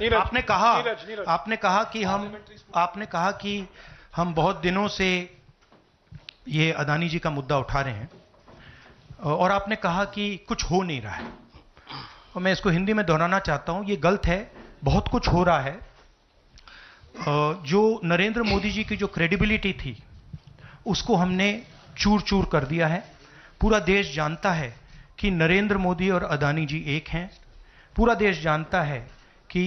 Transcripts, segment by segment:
आपने कहा कि हम बहुत दिनों से ये अदानी जी का मुद्दा उठा रहे हैं और आपने कहा कि कुछ हो नहीं रहा है, और मैं इसको हिंदी में दोहराना चाहता हूं, ये गलत है। बहुत कुछ हो रहा है। जो नरेंद्र मोदी जी की जो क्रेडिबिलिटी थी उसको हमने चूर चूर कर दिया है। पूरा देश जानता है कि नरेंद्र मोदी और अदानी जी एक हैं। पूरा देश जानता है कि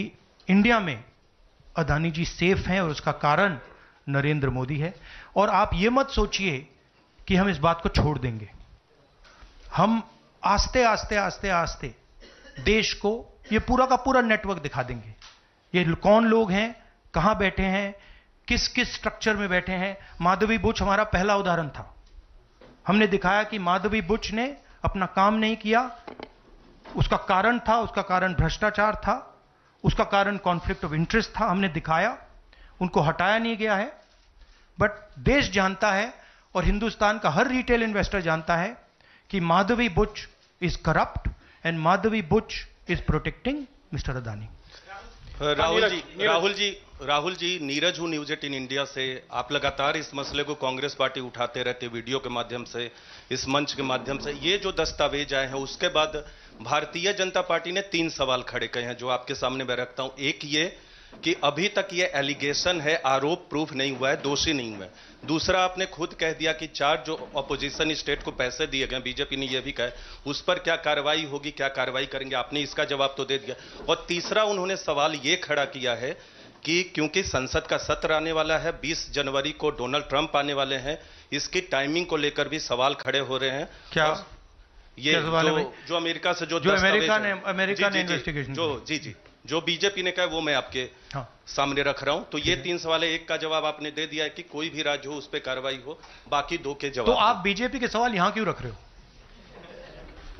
इंडिया में अदानी जी सेफ हैं और उसका कारण नरेंद्र मोदी है। और आप ये मत सोचिए कि हम इस बात को छोड़ देंगे। हम आस्ते आस्ते आस्ते आस्ते देश को ये पूरा का पूरा नेटवर्क दिखा देंगे। ये कौन लोग हैं, कहां बैठे हैं, किस किस स्ट्रक्चर में बैठे हैं। माधवी बुच हमारा पहला उदाहरण था। हमने दिखाया कि माधवी बुच ने अपना काम नहीं किया, उसका कारण था, उसका कारण भ्रष्टाचार था, उसका कारण कॉन्फ्लिक्ट ऑफ इंटरेस्ट था। हमने दिखाया, उनको हटाया नहीं गया है। बट देश जानता है और हिंदुस्तान का हर रिटेल इन्वेस्टर जानता है कि Madhabi Buch is corrupt and Madhabi Buch is protecting mister Adani. Rahul ji, Neeraj हूं न्यूज 18 इंडिया से। आप लगातार इस मसले को कांग्रेस पार्टी उठाते रहते, वीडियो के माध्यम से, इस मंच के माध्यम से। ये जो दस्तावेज आए हैं उसके बाद भारतीय जनता पार्टी ने 3 सवाल खड़े किए हैं जो आपके सामने मैं रखता हूं। एक ये कि अभी तक ये एलिगेशन है, आरोप प्रूफ नहीं हुआ है, दोषी नहीं हुआ है। दूसरा, आपने खुद कह दिया कि 4 जो अपोजिशन स्टेट को पैसे दिए गए, बीजेपी ने यह भी कहा, उस पर क्या कार्रवाई होगी, क्या कार्रवाई करेंगे, आपने इसका जवाब तो दे दिया। और तीसरा, उन्होंने सवाल ये खड़ा किया है कि क्योंकि संसद का सत्र आने वाला है, 20 जनवरी को डोनाल्ड ट्रंप आने वाले हैं, इसकी टाइमिंग को लेकर भी सवाल खड़े हो रहे हैं। क्या ये जो अमेरिका से जो अमेरिका ने इन्वेस्टिगेशन जो बीजेपी ने कहा वो मैं आपके सामने रख रहा हूं। तो ये 3 सवाल है। एक का जवाब आपने दे दिया है कि कोई भी राज्य हो उस पर कार्रवाई हो, बाकी 2 के जवाब। तो आप बीजेपी के सवाल यहां क्यों रख रहे हो?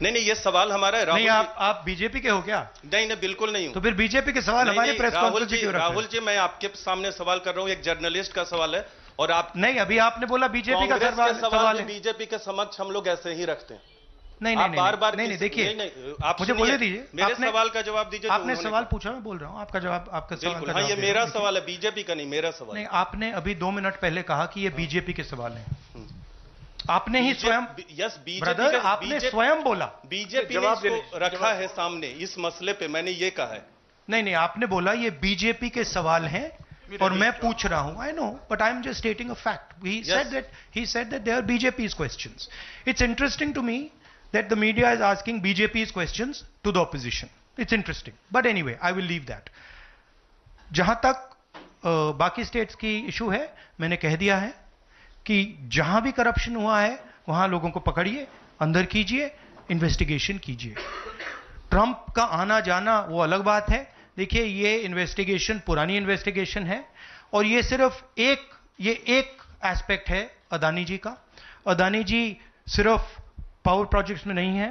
नहीं, ये सवाल हमारा है। नहीं, आप बीजेपी के हो क्या? नहीं, बिल्कुल नहीं हूं। तो फिर बीजेपी के सवाल हमारे प्रेस कॉन्फ्रेंस में क्यों रख रहे हो? राहुल जी, मैं आपके सामने सवाल कर रहा हूं, एक जर्नलिस्ट का सवाल है। और आप नहीं, अभी आपने बोला बीजेपी का सवाल है। बीजेपी के समक्ष हम लोग ऐसे ही रखते हैं। नहीं, बार नहीं, देखिए, आप मुझे बोलने दीजिए। मेरे सवाल का जवाब दीजिए। आपने सवाल पूछा, मैं बोल रहा हूं, आपका जवाब, आपका सवाल। हाँ, ये मेरा सवाल है, बीजेपी का नहीं, मेरा सवाल। नहीं, आपने अभी 2 मिनट पहले कहा कि ये बीजेपी के सवाल हैं। आपने ही स्वयं, यस, ब्रदर, आपने स्वयं बोला बीजेपी ने इसको रखा है सामने इस मसले पे, मैंने ये कहा है। नहीं, आपने बोला ये बीजेपी के सवाल हैं और मैं पूछ रहा हूं। I know, but I am just stating a fact. He said that they are BJP's questions. It's interesting to me that the media is asking BJP's questions to the opposition. It's interesting. But anyway, I will leave that. जहां तक बाकी states की issue है, मैंने कह दिया है कि जहां भी करप्शन हुआ है वहां लोगों को पकड़िए, अंदर कीजिए, इन्वेस्टिगेशन कीजिए। ट्रंप का आना जाना वो अलग बात है। देखिए, ये इन्वेस्टिगेशन पुरानी इन्वेस्टिगेशन है और ये सिर्फ एक एस्पेक्ट है अदानी जी का। अदानी जी सिर्फ पावर प्रोजेक्ट्स में नहीं है।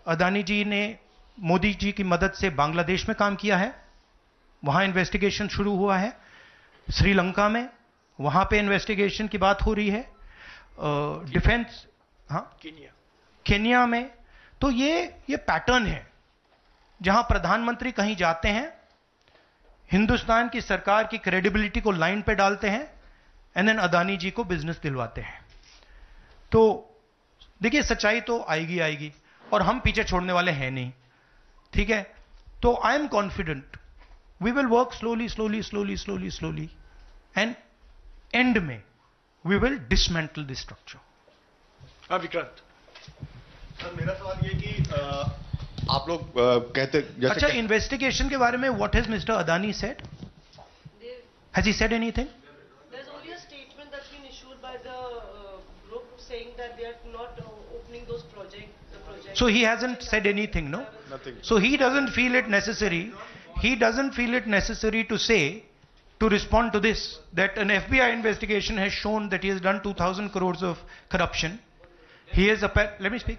अदानी जी ने मोदी जी की मदद से बांग्लादेश में काम किया है, वहां इन्वेस्टिगेशन शुरू हुआ है। श्रीलंका में, वहां पे इन्वेस्टिगेशन की बात हो रही है। डिफेंस, केन्या में। तो ये पैटर्न है जहां प्रधानमंत्री कहीं जाते हैं, हिंदुस्तान की सरकार की क्रेडिबिलिटी को लाइन पे डालते हैं एंड देन अदानी जी को बिजनेस दिलवाते हैं। तो देखिए, सच्चाई तो आएगी और हम पीछे छोड़ने वाले हैं नहीं, ठीक है? तो I am confident we will work slowly and end में we will dismantle this structure. Vikrant sir, मेरा सवाल ये कि आप लोग कहते, अच्छा, इन्वेस्टिगेशन के बारे में what has mister Adani said? Has he said anything? There's only a statement that's been issued by the group saying that they are not opening those projects. So he hasn't said anything, no? Nothing. So he doesn't feel it necessary. He doesn't feel it necessary to say, to respond to this, that an FBI investigation has shown that he has done 2,000 crores of corruption. He has, let me speak.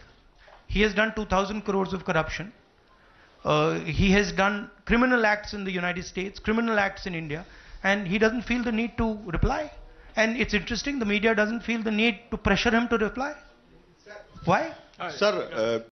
He has done 2,000 crores of corruption. He has done criminal acts in the United States, criminal acts in India, and he doesn't feel the need to reply. And it's interesting, the media doesn't feel the need to pressure him to reply. Why? Sir,